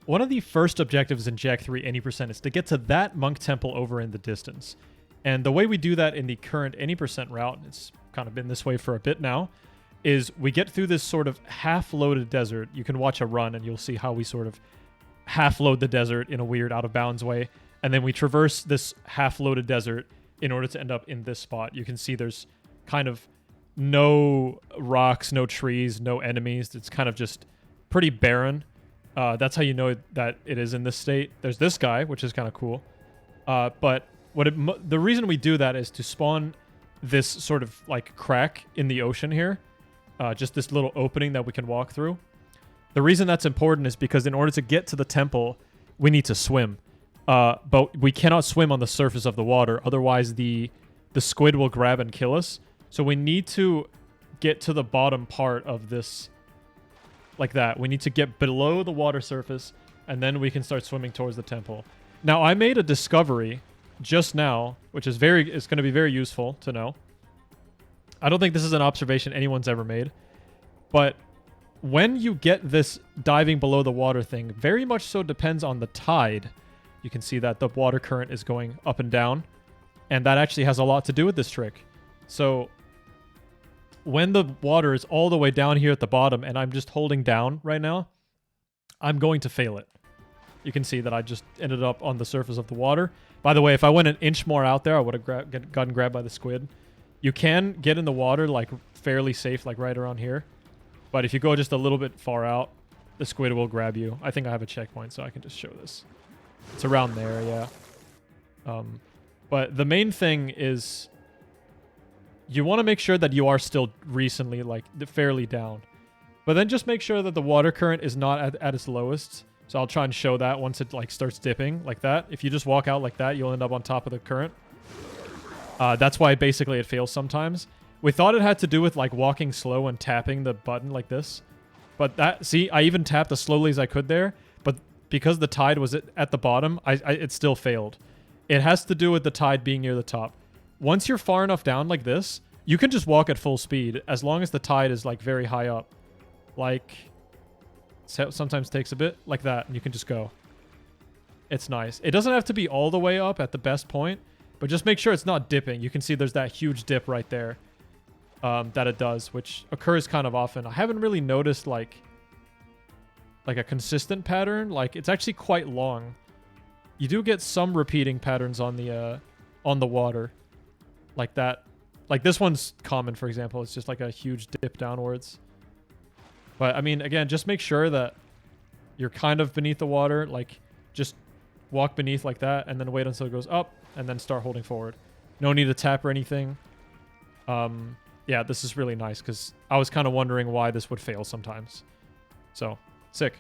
one of the first objectives in Jak 3 Any% is to get to that monk temple over in the distance. And the way we do that in the current Any% route, it's kind of been this way for a bit now, is we get through this sort of half-loaded desert. You can watch a run and you'll see how we sort of half-load the desert in a weird out-of-bounds way. And then we traverse this half-loaded desert in order to end up in this spot. You can see there's kind of no rocks, no trees, no enemies. It's kind of just pretty barren. That's how you know that it is in this state. There's this guy, which is kind of cool. But the reason we do that is to spawn this sort of like crack in the ocean here. Just this little opening that we can walk through. The reason that's important is because in order to get to the temple, we need to swim. But we cannot swim on the surface of the water. Otherwise, the squid will grab and kill us. So we need to get to the bottom part of this like that. We need to get below the water surface, and then we can start swimming towards the temple. Now, I made a discovery just now, which is it's going to be very useful to know. I don't think this is an observation anyone's ever made, but when you get this diving below the water thing, very much so depends on the tide. You can see that the water current is going up and down, and that actually has a lot to do with this trick. So when the water is all the way down here at the bottom and I'm just holding down right now, I'm going to fail it. You can see that I just ended up on the surface of the water. By the way, if I went an inch more out there, I would have gotten grabbed by the squid. You can get in the water like fairly safe, like right around here. But if you go just a little bit far out, the squid will grab you. I think I have a checkpoint, so I can just show this. It's around there, yeah. But the main thing is you want to make sure that you are still recently, like, fairly down. But then just make sure that the water current is not at its lowest. So I'll try and show that once it, like, starts dipping like that. If you just walk out like that, you'll end up on top of the current. That's why basically it fails sometimes. We thought it had to do with, like, walking slow and tapping the button like this. But that, see, I even tapped as slowly as I could there. But because the tide was at the bottom, it still failed. It has to do with the tide being near the top. Once you're far enough down like this, you can just walk at full speed as long as the tide is, like, very high up. Like, sometimes takes a bit like that, and you can just go. It's nice. It doesn't have to be all the way up at the best point, but just make sure it's not dipping. You can see there's that huge dip right there that it does, which occurs kind of often. I haven't really noticed, like a consistent pattern. Like, it's actually quite long. You do get some repeating patterns on the water. Like that. Like, this one's common, for example. It's just like a huge dip downwards. But, I mean, again, just make sure that you're kind of beneath the water. Like, just walk beneath like that and then wait until it goes up and then start holding forward. No need to tap or anything. Yeah, this is really nice because I was kind of wondering why this would fail sometimes. So, sick.